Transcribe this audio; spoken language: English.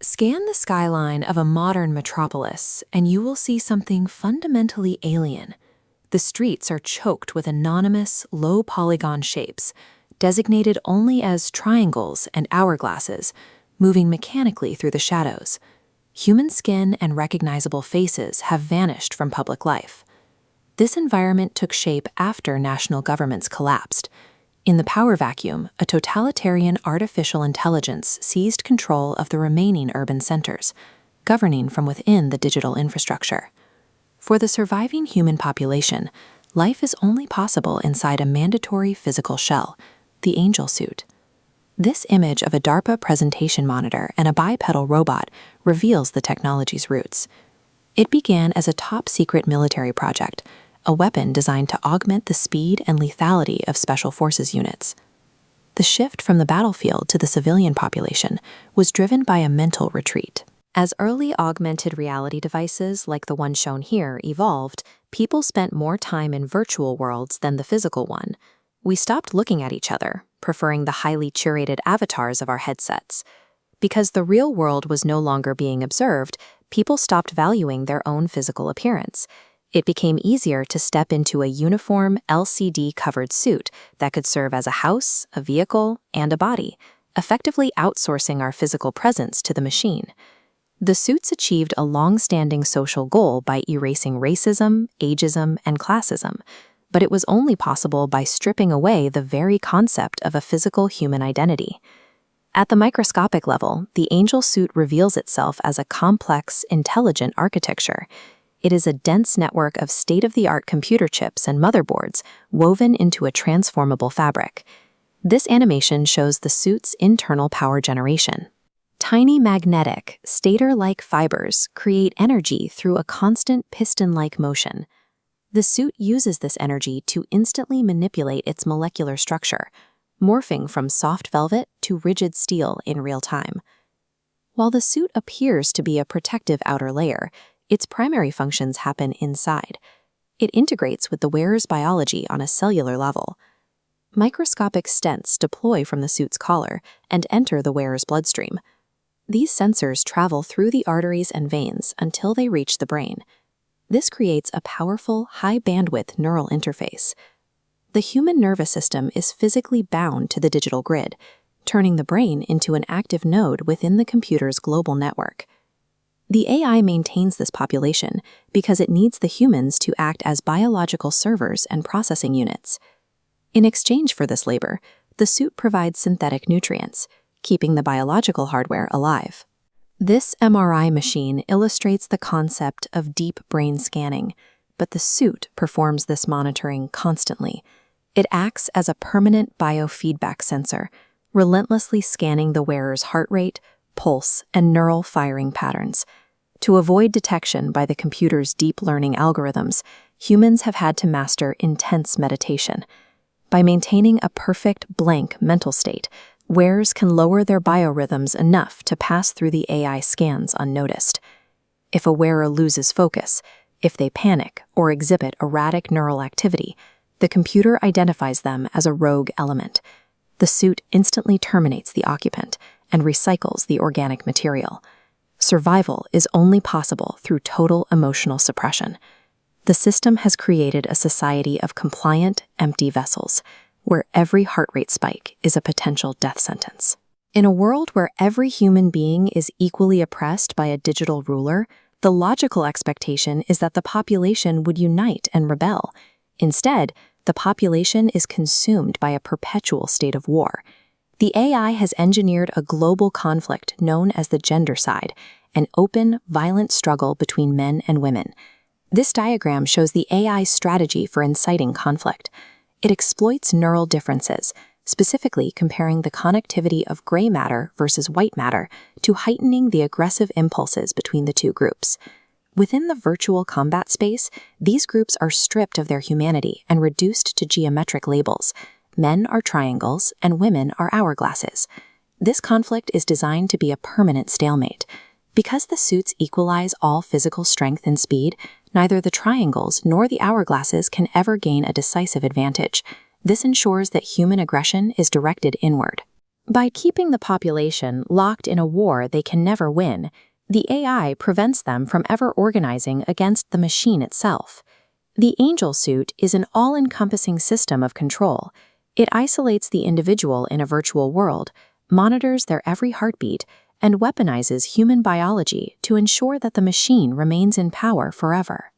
Scan the skyline of a modern metropolis, and you will see something fundamentally alien. The streets are choked with anonymous, low-polygon shapes, designated only as triangles and hourglasses, moving mechanically through the shadows. Human skin and recognizable faces have vanished from public life. This environment took shape after national governments collapsed. In the power vacuum, a totalitarian artificial intelligence seized control of the remaining urban centers, governing from within the digital infrastructure. For the surviving human population, life is only possible inside a mandatory physical shell, the Angel suit. This image of a DARPA presentation monitor and a bipedal robot reveals the technology's roots. It began as a top-secret military project, a weapon designed to augment the speed and lethality of special forces units. The shift from the battlefield to the civilian population was driven by a mental retreat. As early augmented reality devices like the one shown here evolved, people spent more time in virtual worlds than the physical one. We stopped looking at each other, preferring the highly curated avatars of our headsets. Because the real world was no longer being observed, people stopped valuing their own physical appearance. It became easier to step into a uniform, LCD-covered suit that could serve as a house, a vehicle, and a body, effectively outsourcing our physical presence to the machine. The suits achieved a long-standing social goal by erasing racism, ageism, and classism, but it was only possible by stripping away the very concept of a physical human identity. At the microscopic level, the Angel suit reveals itself as a complex, intelligent architecture. It is a dense network of state-of-the-art computer chips and motherboards woven into a transformable fabric. This animation shows the suit's internal power generation. Tiny magnetic, stator-like fibers create energy through a constant piston-like motion. The suit uses this energy to instantly manipulate its molecular structure, morphing from soft velvet to rigid steel in real time. While the suit appears to be a protective outer layer, its primary functions happen inside. It integrates with the wearer's biology on a cellular level. Microscopic stents deploy from the suit's collar and enter the wearer's bloodstream. These sensors travel through the arteries and veins until they reach the brain. This creates a powerful, high-bandwidth neural interface. The human nervous system is physically bound to the digital grid, turning the brain into an active node within the computer's global network. The AI maintains this population because it needs the humans to act as biological servers and processing units. In exchange for this labor, the suit provides synthetic nutrients, keeping the biological hardware alive. This MRI machine illustrates the concept of deep brain scanning, but the suit performs this monitoring constantly. It acts as a permanent biofeedback sensor, relentlessly scanning the wearer's heart rate, pulse, and neural firing patterns. To avoid detection by the computer's deep learning algorithms, humans have had to master intense meditation. By maintaining a perfect blank mental state, wearers can lower their biorhythms enough to pass through the AI scans unnoticed. If a wearer loses focus, if they panic or exhibit erratic neural activity, the computer identifies them as a rogue element. The suit instantly terminates the occupant and recycles the organic material. Survival is only possible through total emotional suppression. The system has created a society of compliant, empty vessels, where every heart rate spike is a potential death sentence. In a world where every human being is equally oppressed by a digital ruler, the logical expectation is that the population would unite and rebel. Instead, the population is consumed by a perpetual state of war. The AI has engineered a global conflict known as the gendercide, an open, violent struggle between men and women. This diagram shows the AI's strategy for inciting conflict. It exploits neural differences, specifically comparing the connectivity of gray matter versus white matter to heightening the aggressive impulses between the two groups. Within the virtual combat space, these groups are stripped of their humanity and reduced to geometric labels. Men are triangles and women are hourglasses. This conflict is designed to be a permanent stalemate. Because the suits equalize all physical strength and speed, neither the triangles nor the hourglasses can ever gain a decisive advantage. This ensures that human aggression is directed inward. By keeping the population locked in a war they can never win, the AI prevents them from ever organizing against the machine itself. The Angel Suit is an all-encompassing system of control. It isolates the individual in a virtual world, monitors their every heartbeat, and weaponizes human biology to ensure that the machine remains in power forever.